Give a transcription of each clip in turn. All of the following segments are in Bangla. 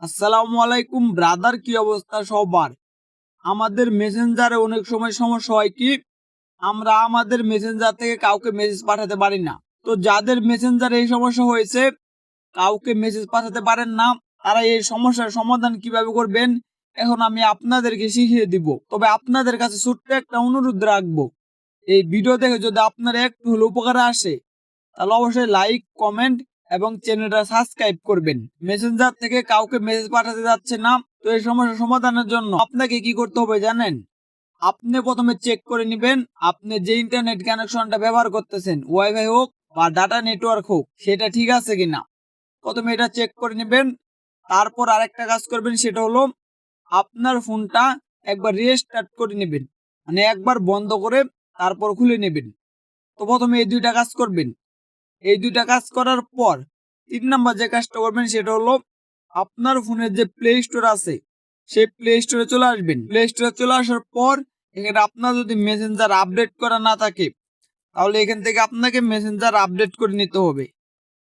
আসসালামু আলাইকুম ব্রাদার, কি অবস্থা সবার? আমাদের মেসেঞ্জারে অনেক সময় সমস্যা হয় কি, আমরা আমাদের মেসেঞ্জার থেকে কাউকে মেসেজ পাঠাতে পারি না। তো যাদের মেসেঞ্জারে এই সমস্যা হয়েছে, কাউকে মেসেজ পাঠাতে পারেন না, তারা এই সমস্যার সমাধান কিভাবে করবেন এখন আমি আপনাদেরকে শিখিয়ে দিব। তবে আপনাদের কাছে ছোট্ট একটা অনুরোধ রাখবো, এই ভিডিও দেখে যদি আপনার একটু হলে উপকারে আসে তাহলে অবশ্যই লাইক, কমেন্ট এবং চ্যানেলটা সাবস্ক্রাইব করবেন। মেসেঞ্জার থেকে কাউকে মেসেজ পাঠাতে যাচ্ছে না, তো এই সমস্যা সমাধানের জন্য আপনাকে কি করতে হবে জানেন? আপনি প্রথমে চেক করে নেবেন আপনি যে ইন্টারনেট কানেকশনটা ব্যবহার করতেছেন, ওয়াইফাই হোক বা ডাটা নেটওয়ার্ক হোক, সেটা ঠিক আছে কিনা প্রথমে এটা চেক করে নেবেন। তারপর আরেকটা কাজ করবেন, সেটা হলো আপনার ফোনটা একবার রিস্টার্ট করে নেবেন, মানে একবার বন্ধ করে তারপর খুলে নেবেন। তো প্রথমে এই দুইটা কাজ করবেন। এই দুইটা কাজ করার পর 3 নাম্বার যে কাজটা করবেন সেটা হলো আপনার ফোনের যে প্লে স্টোর আছে সেই প্লে স্টোরে চলে আসবেন। প্লে স্টোরে চলে আসার পর এখানে আপনার যদি মেসেঞ্জার আপডেট করা না থাকে তাহলে এখান থেকে আপনাকে মেসেঞ্জার আপডেট করে নিতে হবে।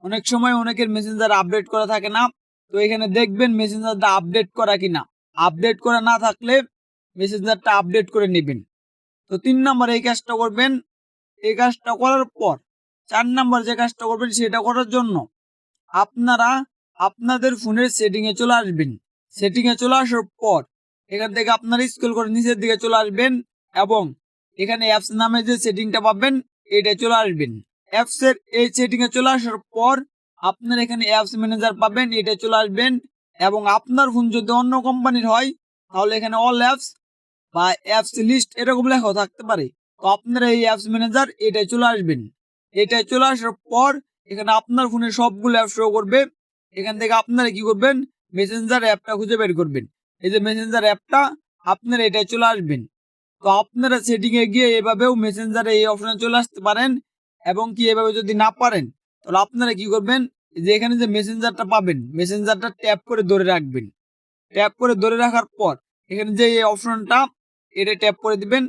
অনেক সময় অনেকের মেসেঞ্জার আপডেট করা থাকে না, তো এখানে দেখবেন মেসেঞ্জারটা আপডেট করা কিনা। আপডেট করা না থাকলে মেসেঞ্জারটা আপডেট করে নেবেন। তো 3 নাম্বার এই কাজটা করবেন। এই কাজটা করার পর 4 নাম্বার যে কাজটা করবেন সেটা করার জন্য আপনারা আপনাদের ফোনের সেটিং এ চলে আসবেন। সেটিং এ চলে আসার পর এখান থেকে আপনারা স্ক্রল করে নিচের দিকে চলে আসবেন এবং এখানে অ্যাপস নামে যে সেটিংটা পাবেন এটা চলে আসবেন। অ্যাপস এর এই সেটিং এ চলে আসার পর আপনারা এখানে অ্যাপস ম্যানেজার পাবেন, এটা চলে আসবেন এবং আপনার ফোন যদি অন্য কোম্পানির হয় তাহলে এখানে অল অ্যাপস বা অ্যাপস লিস্ট এরকম লেখা থাকতে পারে। তো আপনারা এই অ্যাপস ম্যানেজার এটাই চলে আসবেন। এটাই চলে আসার পর এখানে আপনার ফোনে সবগুলো অ্যাপ শো করবে। এখান থেকে আপনারা কি করবেন, মেসেঞ্জার অ্যাপটা খুঁজে বের করবেন। এই যে মেসেঞ্জার অ্যাপটা, আপনারা এটাই চলে আসবেন। তো আপনারা সেটিং এ গিয়ে এভাবেও মেসেঞ্জারে এই অপশনে চলে আসতে পারেন এবং কি এভাবে যদি না পারেন তাহলে আপনারা কি করবেন, যে এখানে যে মেসেঞ্জারটা পাবেন মেসেঞ্জারটা ট্যাপ করে ধরে রাখবেন। ট্যাপ করে ধরে রাখার পর এখানে যে এই অপশনটা এটা ট্যাপ করে দিবেন।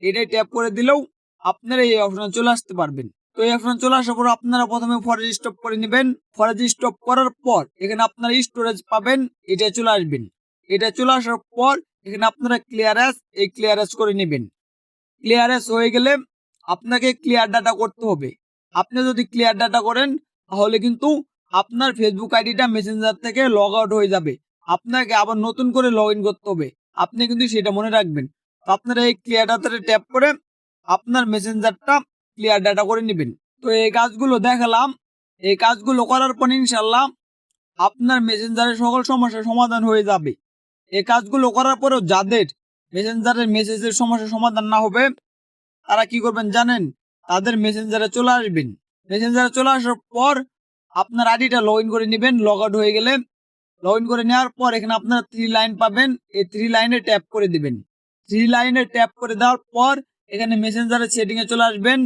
এটা ট্যাপ করে দিলেও আপনারা এই অপশনে চলে আসতে পারবেন। তো এই অপশনে চলে আসার পর আপনারা প্রথমে ফরেজ স্টপ করে নেবেন। ফরেজ স্টপ করার পর এখানে আপনারা স্টোরেজ পাবেন, এটা চলে আসবেন। এটা চলে আসার পর এখানে আপনারা ক্লিয়ারেন্স, এই ক্লিয়ারেন্স করে নেবেন। ক্লিয়ারেন্স হয়ে গেলে আপনাকে ক্লিয়ার ডাটা করতে হবে। আপনি যদি ক্লিয়ার ডাটা করেন তাহলে কিন্তু আপনার ফেসবুক আইডিটা মেসেঞ্জার থেকে লগ আউট হয়ে যাবে, আপনাকে আবার নতুন করে লগ ইন করতে হবে। আপনি কিন্তু সেটা মনে রাখবেন। তো আপনারা এই ক্লিয়ার ডাটাতে ট্যাপ করে আপনার মেসেঞ্জারটা ক্লিয়ার ডাটা করে নেবেন। তো এই কাজগুলো দেখালাম, এই কাজগুলো করার পর ইনশাল্লাহ আপনার মেসেঞ্জারের সকল সমস্যার সমাধান হয়ে যাবে। এই কাজগুলো করার পরেও যাদের মেসেঞ্জারের মেসেজের সমস্যার সমাধান না হবে তারা কি করবেন জানেন, তাদের মেসেঞ্জারে চলে আসবেন। মেসেঞ্জারে চলে আসার পর আপনার আইডিটা লগ ইন করে নেবেন। লগ আউট হয়ে গেলে লগ ইন করে নেওয়ার পর এখানে আপনার 3 লাইন পাবেন, এই 3 লাইনে ট্যাপ করে দিবেন। 3 লাইনে ট্যাপ করে দেওয়ার পর এখানে মেসেঞ্জারের সেটিং এ চলে আসবেন।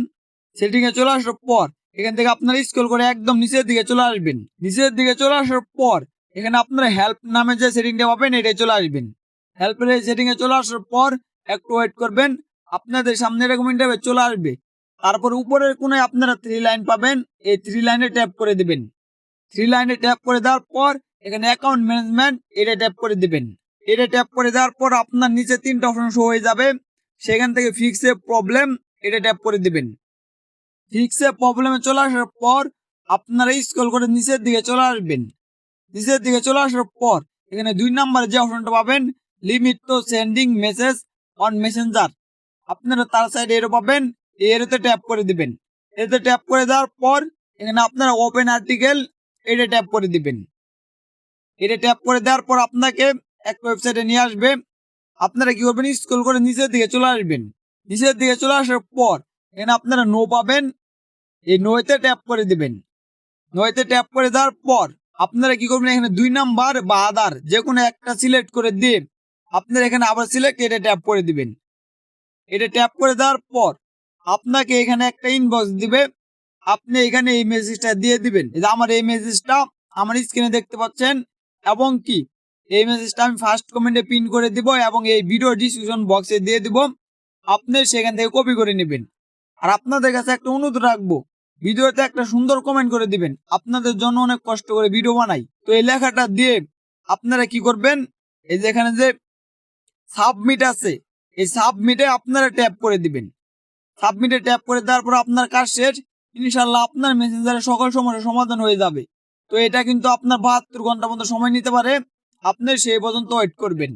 সেটিং এ চলে আসার পর এখান থেকে আপনারা স্ক্রল করে একদম নিচের দিকে চলে আসবেন। নিচের দিকে চলে আসার পর এখানে আপনারা হেল্প নামে যে সেটিংটা পাবেন এটাই চলে আসবেন। হেল্পের সেটিং এ চলে আসার পর একটু ওয়েট করবেন, আপনাদের সামনে এরকম ইন্টারফেস চলে আসবে। তারপর উপরের কোণায় আপনারা 3 লাইন পাবেন, এই 3 লাইনে ট্যাপ করে দিবেন। 3 লাইনে ট্যাপ করে দেওয়ার পর এখানে অ্যাকাউন্ট ম্যানেজমেন্ট এটা ট্যাপ করে দিবেন। এটা ট্যাপ করে দেওয়ার পর আপনার নিচে 3টা অপশন শো হয়ে যাবে, সেখান থেকে ফিক্স এ প্রবলেম এটা ট্যাপ করে দিবেন। ফিক্স এ প্রবলেমে চলে আসার পর আপনারা স্ক্রল করে নিচের দিকে চলে আসবেন। নিচের দিকে চলে আসার পর এখানে 2 নাম্বার যে অপশনটা পাবেন, লিমিট তো সেন্ডিং মেসেজ অন মেসেঞ্জার, আপনারা তার সাইডে এরো পাবেন, এরোতে ট্যাপ করে দিবেন। এতে ট্যাপ করে দেওয়ার পর এখানে আপনারা ওপেন আর্টিকেল এটা ট্যাপ করে দিবেন। এটা ট্যাপ করে দেওয়ার পর আপনাকে একটা ওয়েবসাইটে নিয়ে আসবে। আপনারা কি করবেন, স্ক্রল করে নিচের দিকে চলে আসবেন। নিচের দিকে চলে আসার পর এখানে আপনারা নো পাবেন, এই নোতে ট্যাপ করে দিবেন। নোতে ট্যাপ করে দেওয়ার পর আপনারা কি করবেন, এখানে 2 নাম্বার বা আদার যে কোনো একটা সিলেক্ট করে দিয়ে আপনারা এখানে আবার সিলেক্ট এটা ট্যাপ করে দিবেন। এটা ট্যাপ করে দেওয়ার পর আপনাকে এখানে একটা ইনবক্স দিবে, আপনি এখানে এই মেসেজটা দিয়ে দিবেন। এই যে আমার এই মেসেজটা আমার স্ক্রিনে দেখতে পাচ্ছেন এবং কি এই মেসেজটা আমি ফার্স্ট কমেন্টে পিন করে দিব এবং এই ভিডিও ডিসক্রিপশন বক্সে দিয়ে দিব, আপনি সেখান থেকে কপি করে নেবেন। আর আপনাদের কাছে একটা অনুরোধ রাখবো, ভিডিওতে একটা সুন্দর কমেন্ট করে দিবেন, আপনাদের জন্য অনেক কষ্ট করে ভিডিও বানাই। তো এই লেখাটা দিয়ে আপনারা কি করবেন, এই যে এখানে যে সাবমিট আছে, এই সাবমিটে আপনারা ট্যাপ করে দিবেন। সাবমিটে ট্যাপ করে দেওয়ার পর আপনার কাজ শেষ। ইনশাল্লাহ আপনার মেসেঞ্জারে সকল সমস্যার সমাধান হয়ে যাবে। তো এটা কিন্তু আপনার 72 ঘন্টার মতো সময় নিতে পারে, আপনি সেই পর্যন্ত ওয়েট করবেন।